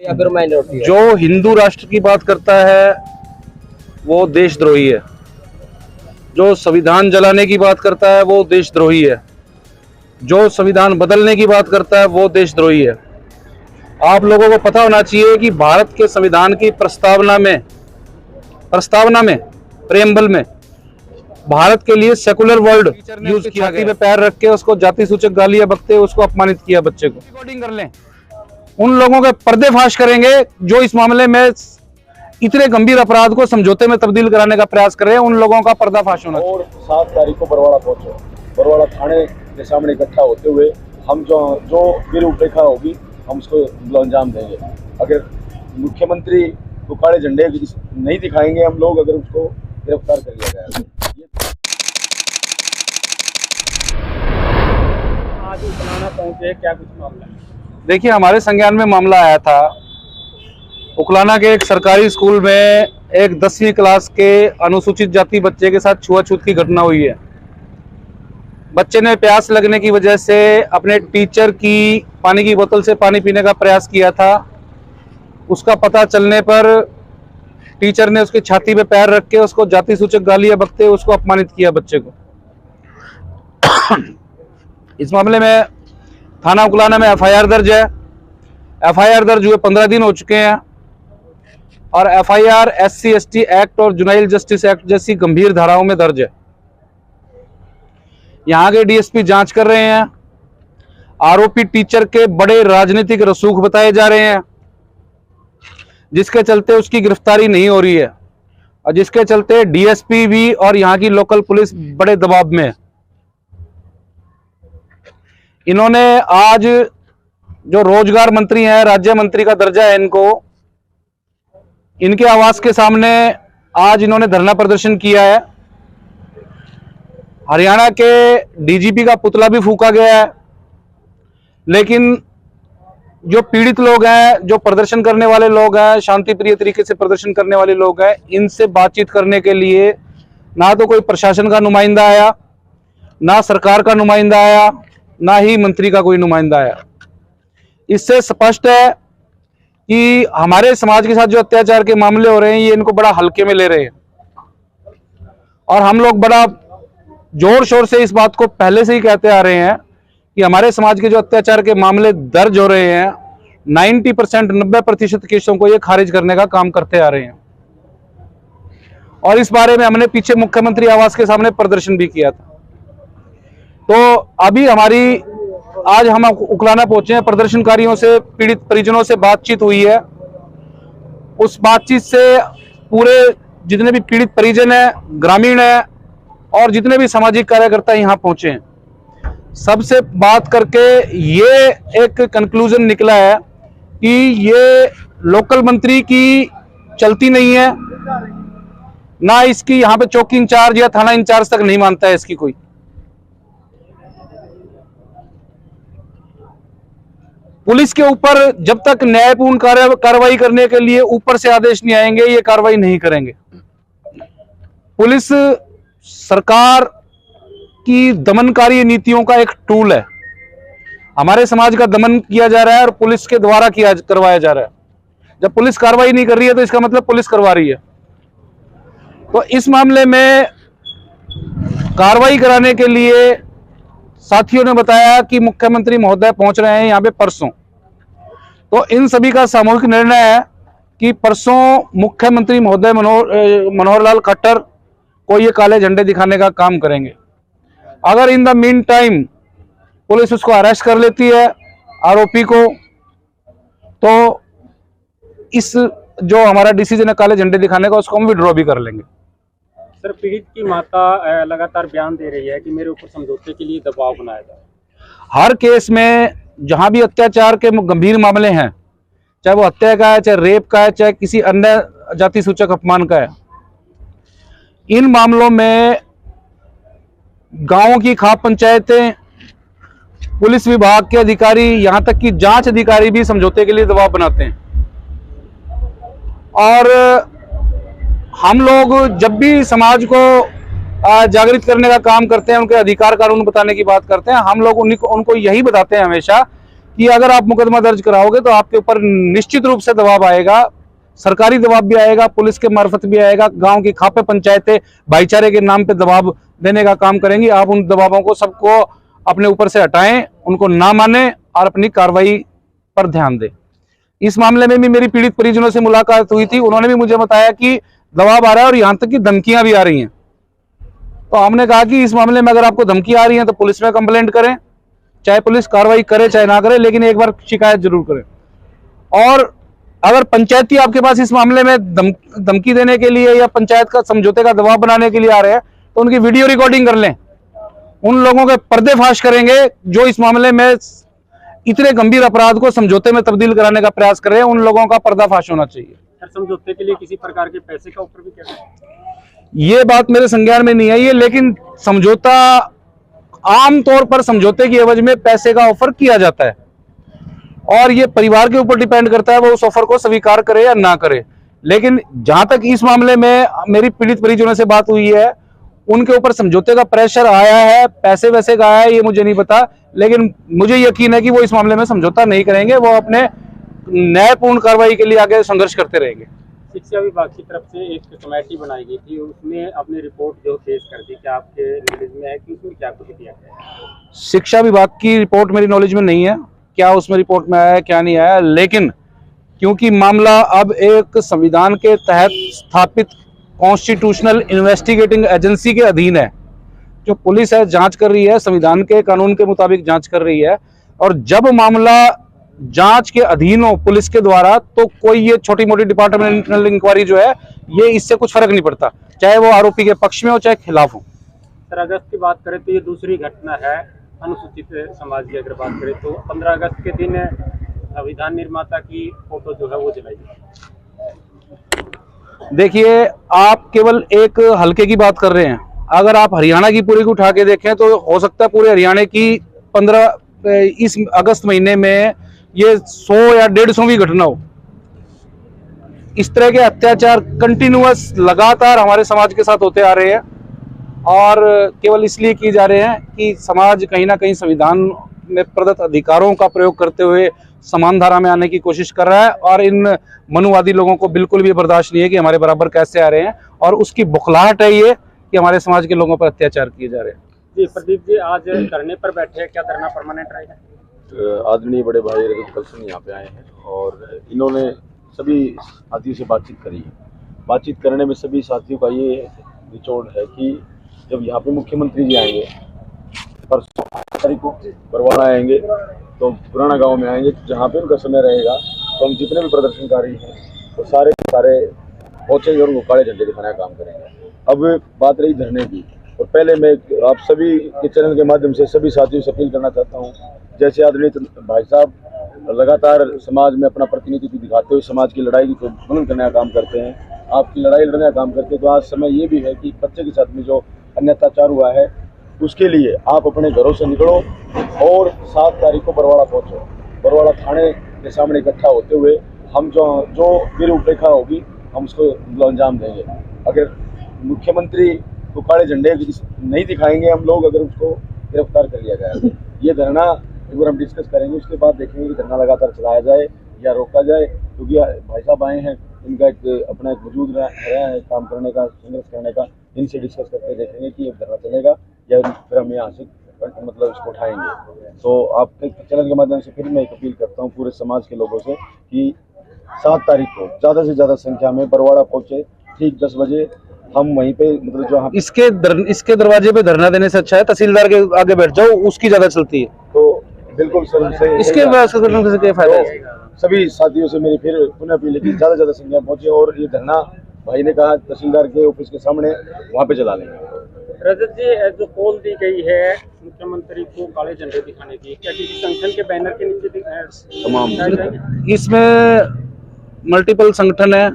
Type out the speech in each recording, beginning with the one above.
या फिर माइनॉरिटी है? जो हिंदू राष्ट्र की बात करता है वो देशद्रोही है, जो संविधान जलाने की बात करता है वो देशद्रोही है, जो संविधान बदलने की बात करता है वो देशद्रोही है। आप लोगों को पता होना चाहिए कि भारत के संविधान की प्रस्तावना में प्रेम्बल में भारत के लिए सेकुलर वर्ड यूज किया गया। पे पैर रख के उसको जाति सूचक गालियां बकते उसको अपमानित किया बच्चे को। रिकॉर्डिंग कर लें, उन लोगों के पर्देफाश करेंगे जो इस मामले में इतने गंभीर अपराध को समझौते में तब्दील कराने का प्रयास कर रहे हैं, उन लोगों का पर्दाफाश होना। और 7 तारीख को बरवाड़ा पहुंचो, बरवाड़ा थाने के सामने इकट्ठा होते हुए हम जो भी रूपरेखा होगी हम उसको अंजाम देंगे। अगर मुख्यमंत्री को काले झंडे नहीं दिखाएंगे हम लोग, अगर उसको गिरफ्तार कर लिया जाएगा। आज उकलाना पहुंचे, क्या कुछ मामला है? देखिए, हमारे संज्ञान में मामला आया था। उकलाना के एक सरकारी स्कूल में एक 10वीं क्लास के अनुसूचित जाति बच्चे के साथ छुआछूत की घटना हुई है। बच्चे ने प्यास लगने की वजह से अपने टीचर की पानी की बोतल से पानी पीने का प्रयास किया था। उसका पता चलने पर टीचर ने उसकी छाती पे पैर रख के उसको जाति सूचक गालियां बकते उसको अपमानित किया बच्चे को। इस मामले में थाना उकलाना में एफआईआर दर्ज है। एफआईआर दर्ज हुए 15 दिन हो चुके हैं और एफआईआर SC/ST एक्ट और जुनाइल जस्टिस एक्ट जैसी गंभीर धाराओं में दर्ज है। यहाँ के डीएसपी जांच कर रहे हैं। आरोपी टीचर के बड़े राजनीतिक रसूख बताए जा रहे हैं, जिसके चलते उसकी गिरफ्तारी नहीं हो रही है और जिसके चलते डीएसपी भी और यहाँ की लोकल पुलिस बड़े दबाव में है। इन्होंने आज जो रोजगार मंत्री हैं, राज्य मंत्री का दर्जा है इनको, इनके आवास के सामने आज इन्होंने धरना प्रदर्शन किया है। हरियाणा के डीजीपी का पुतला भी फूंका गया है, लेकिन जो पीड़ित लोग हैं, जो प्रदर्शन करने वाले लोग हैं, शांति प्रिय तरीके से प्रदर्शन करने वाले लोग हैं, इनसे बातचीत करने के लिए ना तो कोई प्रशासन का नुमाइंदा आया, ना सरकार का नुमाइंदा आया, ना ही मंत्री का कोई नुमाइंदा आया। इससे स्पष्ट है कि हमारे समाज के साथ जो अत्याचार के मामले हो रहे हैं ये इनको बड़ा हल्के में ले रहे हैं और हम लोग बड़ा जोर शोर से इस बात को पहले से ही कहते आ रहे हैं कि हमारे समाज के जो अत्याचार के मामले दर्ज हो रहे हैं 90% केसों को ये खारिज करने का काम करते आ रहे हैं। और इस बारे में हमने पीछे मुख्यमंत्री आवास के सामने प्रदर्शन भी किया था। तो अभी आज हम उकलाना पहुंचे हैं। प्रदर्शनकारियों से, पीड़ित परिजनों से बातचीत हुई है। उस बातचीत से पूरे जितने भी पीड़ित परिजन हैं, ग्रामीण हैं और जितने भी सामाजिक कार्यकर्ता यहाँ पहुंचे हैं, सबसे बात करके ये एक कंक्लूजन निकला है कि ये लोकल मंत्री की चलती नहीं है, ना इसकी यहाँ पे चौकी इंचार्ज या थाना इंचार्ज तक नहीं मानता है इसकी कोई। पुलिस के ऊपर जब तक न्यायपूर्ण कार्रवाई करने के लिए ऊपर से आदेश नहीं आएंगे ये कार्रवाई नहीं करेंगे। पुलिस सरकार की दमनकारी नीतियों का एक टूल है। हमारे समाज का दमन किया जा रहा है और पुलिस के द्वारा करवाया जा रहा है। जब पुलिस कार्रवाई नहीं कर रही है तो इसका मतलब पुलिस करवा रही है। तो इस मामले में कार्रवाई कराने के लिए साथियों ने बताया कि मुख्यमंत्री महोदय पहुंच रहे हैं यहाँ पे परसों। तो इन सभी का सामूहिक निर्णय है कि परसों मुख्यमंत्री महोदय मनोहर लाल खट्टर को ये काले झंडे दिखाने का काम करेंगे। अगर in the mean time police उसको अरेस्ट कर लेती है आरोपी को, तो इस जो हमारा डिसीजन है काले झंडे दिखाने का उसको हम विड्रॉ भी कर लेंगे। सर, पीड़ित की माता लगातार बयान दे रही है कि मेरे ऊपर समझौते के लिए दबाव बनाया जाए। हर केस में जहां भी अत्याचार के गंभीर मामले हैं, चाहे वो हत्या का है, चाहे रेप का है, चाहे किसी अन्य जाति सूचक अपमान का है, इन मामलों में गांवों की खाप पंचायतें, पुलिस विभाग के अधिकारी, यहां तक कि जांच अधिकारी भी समझौते के लिए दबाव बनाते हैं। और हम लोग जब भी समाज को जागृत करने का काम करते हैं, उनके अधिकार कानून बताने की बात करते हैं, हम लोग उनको यही बताते हैं हमेशा कि अगर आप मुकदमा दर्ज कराओगे तो आपके ऊपर निश्चित रूप से दबाव आएगा, सरकारी दबाव भी आएगा, पुलिस के मार्फत भी आएगा, गांव की खापे पंचायतें भाईचारे के नाम पे दबाव देने का काम करेंगी। आप उन दबावों को सबको अपने ऊपर से हटाएं, उनको ना माने और अपनी कार्रवाई पर ध्यान दें। इस मामले में भी मेरी पीड़ित परिजनों से मुलाकात हुई थी, उन्होंने भी मुझे बताया कि दबाव आ रहा है और यहां तक कि धमकियां भी आ रही हैं। तो हमने कहा कि इस मामले में अगर आपको धमकी आ रही है तो पुलिस में कंप्लेंट करें, चाहे पुलिस कार्रवाई करे चाहे ना करे, लेकिन एक बार शिकायत जरूर करें। और अगर पंचायती आपके पास इस मामले में धमकी देने के लिए या पंचायत का समझौते का दबाव बनाने के लिए आ रहे हैं तो उनकी वीडियो रिकॉर्डिंग कर लें, उन लोगों के पर्देफाश करेंगे जो इस मामले में इतने गंभीर अपराध को समझौते में तब्दील कराने का प्रयास कर रहे हैं, उन लोगों का पर्दाफाश होना चाहिए। समझौते के लिए किसी प्रकार के पैसे का ऑफर भी क्या है? ये बात मेरे संज्ञान में नहीं आई है, लेकिन समझौता आमतौर पर समझौते की एवज में पैसे का ऑफर किया जाता है और ये परिवार के ऊपर डिपेंड करता है वो उस ऑफर को स्वीकार करे या ना करे। लेकिन जहां तक इस मामले में मेरी पीड़ित परिजनों से बात हुई है, उनके ऊपर समझौते का प्रेशर आया है, पैसे वैसे का आया है ये मुझे नहीं पता, लेकिन मुझे यकीन है कि वो इस मामले में समझौता नहीं करेंगे, वो अपने न्यायपूर्ण कार्रवाई के लिए आगे संघर्ष करते रहेंगे। शिक्षा विभाग की तरफ से एक कमेटी बनाई गई थी, उसने अपनी रिपोर्ट जो पेश कर दी, क्या आपके नॉलेज में है कि उसमें क्या कुछ दिया गया है? शिक्षा विभाग की रिपोर्ट मेरी नॉलेज में नहीं है, क्या उसमें रिपोर्ट में आया है क्या नहीं आया, लेकिन क्योंकि मामला अब एक संविधान के तहत स्थापित कॉन्स्टिट्यूशनल इन्वेस्टिगेटिंग एजेंसी के अधीन है, जो पुलिस है जांच कर रही है, संविधान के कानून के मुताबिक जांच कर रही है, और जब मामला जांच के अधीन हो पुलिस के द्वारा तो कोई ये छोटी मोटी डिपार्टमेंटल इंक्वायरी जो है ये इससे कुछ फर्क नहीं पड़ता, चाहे वो आरोपी के पक्ष में हो चाहे खिलाफ हो। सर, अगस्त की बात करें तो ये दूसरी घटना है अनुसूचित समाज की। अगर बात करें तो 15 अगस्त के दिन संविधान निर्माता की फोटो जो है वो जलाई गई। देखिए, आप केवल एक हल्के की बात कर रहे हैं, अगर आप हरियाणा की पूरी को उठा के देखें तो हो सकता है पूरे हरियाणा की 15 इस अगस्त महीने में ये 100 या 150वीं घटना हो। इस तरह के अत्याचार कंटिन्यूअस लगातार हमारे समाज के साथ होते आ रहे हैं और केवल इसलिए किए जा रहे हैं कि समाज कहीं ना कहीं संविधान में प्रदत्त अधिकारों का प्रयोग करते हुए समान धारा में आने की कोशिश कर रहा है, और इन मनुवादी लोगों को बिल्कुल भी बर्दाश्त नहीं है कि हमारे बराबर कैसे आ रहे हैं, और उसकी बुखलाहट है ये कि हमारे समाज के लोगों पर अत्याचार किए जा रहे हैं। जी प्रदीप जी, आज धरने पर बैठे हैं, क्या धरना परमानेंट रहेगा? आदरणीय बड़े भाई रजत कलसन यहाँ पे आए हैं और इन्होंने सभी साथियों से बातचीत करी है। बातचीत करने में सभी साथियों का ये निचोड़ है कि जब यहाँ पे मुख्यमंत्री जी आएंगे, परसों तारीख को बरवाड़ा आएंगे, तो पुराना गांव में आएंगे, जहाँ पे उनका समय रहेगा तो हम जितने भी प्रदर्शनकारी हैं वो सारे पहुँचेंगे और उनको काले झंडे दिखाने का काम करेंगे। अब बात रही धरने की, और पहले मैं आप सभी के चैनल के माध्यम से सभी साथियों से अपील करना चाहता हूँ, जैसे आदरणीय भाई साहब लगातार समाज में अपना प्रतिनिधित्व दिखाते हुए समाज की लड़ाई को बुलंद करने का काम करते हैं, आपकी लड़ाई लड़ने का काम करते हैं, तो आज समय ये भी है कि बच्चे के साथ में जो अत्याचार हुआ है उसके लिए आप अपने घरों से निकलो और 7 तारीख को बरवाड़ा पहुँचो। बरवाड़ा थाने के सामने इकट्ठा होते हुए हम जो भी रूपरेखा होगी हम उसको अंजाम देंगे। अगर मुख्यमंत्री को काले झंडे नहीं दिखाएंगे हम लोग, अगर उसको गिरफ्तार कर लिया गया, ये धरना एक बार हम डिस्कस करेंगे, उसके बाद देखेंगे कि धरना लगातार चलाया जाए या रोका जाए, क्योंकि भाई साहब आए हैं, इनका अपना एक वजूद रहा है काम करने का, संघर्ष करने का, इनसे डिस्कस करके देखेंगे कि ये धरना चलेगा या फिर हम यहाँ से मतलब इसको उठाएंगे। तो आपके चैनल के माध्यम से फिर मैं एक अपील करता हूँ पूरे समाज के लोगों से कि 7 तारीख को ज़्यादा से ज़्यादा संख्या में बरवाड़ा पहुँचे, ठीक 10 बजे हम वहीं पे मतलब जो इसके दरवाजे पे धरना देने से अच्छा है तहसीलदार के आगे बैठ जाओ, उसकी ज्यादा चलती है। तो बिल्कुल सर से इसके क्या फायदा है? सभी साथियों से मेरी फिर पुनः अपील है कि ज़्यादा से ज़्यादा संख्या पहुँचे, और ये धरना भाई ने कहा तहसीलदार के ऑफिस के सामने वहाँ पे चला लेंगे। रजत जी, जो कॉल दी गई है मुख्यमंत्री को काले झंडे दिखाने की, क्या किसी संगठन के बैनर के नीचे तमाम इसमें मल्टीपल संगठन है,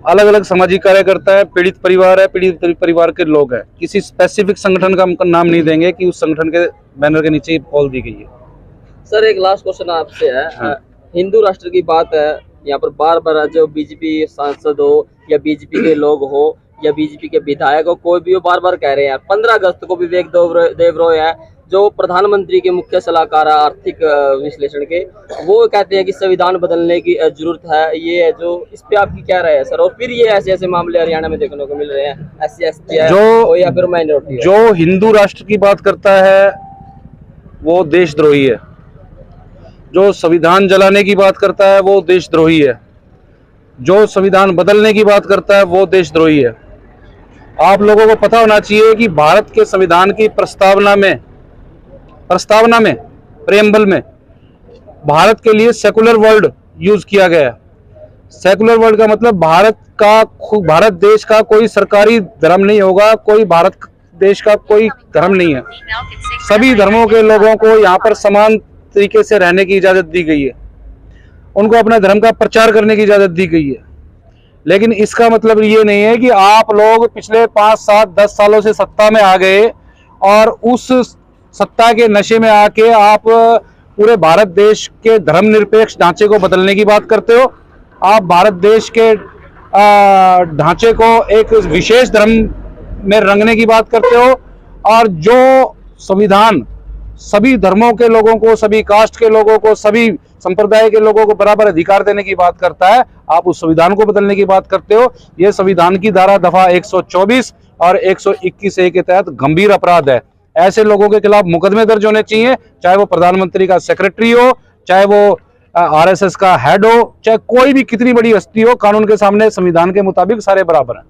अलग अलग सामाजिक कार्यकर्ता है, पीड़ित परिवार है, पीड़ित परिवार के लोग हैं, किसी स्पेसिफिक संगठन का हम नाम नहीं देंगे कि उस संगठन के बैनर के नीचे कॉल दी गई है। सर, एक लास्ट क्वेश्चन आपसे है। हाँ। हिंदू राष्ट्र की बात है, यहाँ पर बार बार जो बीजेपी सांसद हो या बीजेपी के लोग हो या बीजेपी के विधायक हो, कोई भी हो, बार बार कह रहे हैं 15 अगस्त को विवेक देवरॉय है जो प्रधानमंत्री के मुख्य सलाहकार हैं आर्थिक विश्लेषण के, वो कहते हैं कि संविधान बदलने की जरूरत है। ये है जो इस पे आपकी क्या राय है सर? और फिर ये ऐसे ऐसे मामले हरियाणा में देखने को मिल रहे हैं, SC/ST है जो या फिर माइनॉरिटी है। जो हिंदू राष्ट्र की बात करता है वो देशद्रोही है, जो संविधान जलाने की बात करता है वो देशद्रोही है, जो संविधान बदलने की बात करता है वो देशद्रोही है। आप लोगों को पता होना चाहिए कि भारत के संविधान की प्रस्तावना में प्रेम्बल में भारत के लिए सेकुलर वर्ड यूज किया गया है। सेकुलर वर्ड का मतलब भारत देश का कोई सरकारी धर्म नहीं होगा, कोई भारत देश का कोई धर्म नहीं है। सभी धर्मों के लोगों को यहाँ पर समान तरीके से रहने की इजाजत दी गई है, उनको अपने धर्म का प्रचार करने की इजाजत दी गई है। लेकिन इसका मतलब ये नहीं है कि आप लोग पिछले 5, 7, 10 सालों से सत्ता में आ गए और उस सत्ता के नशे में आके आप पूरे भारत देश के धर्मनिरपेक्ष ढांचे को बदलने की बात करते हो। आप भारत देश के ढांचे को एक विशेष धर्म में रंगने की बात करते हो, और जो संविधान सभी धर्मों के लोगों को, सभी कास्ट के लोगों को, सभी संप्रदाय के लोगों को बराबर अधिकार देने की बात करता है, आप उस संविधान को बदलने की बात करते हो। यह संविधान की धारा दफा 124 और 121A के तहत गंभीर अपराध है। ऐसे लोगों के खिलाफ मुकदमे दर्ज होने चाहिए, चाहे वो प्रधानमंत्री का सेक्रेटरी हो, चाहे वो RSS का हेड हो, चाहे कोई भी कितनी बड़ी हस्ती हो। कानून के सामने संविधान के मुताबिक सारे बराबर हैं।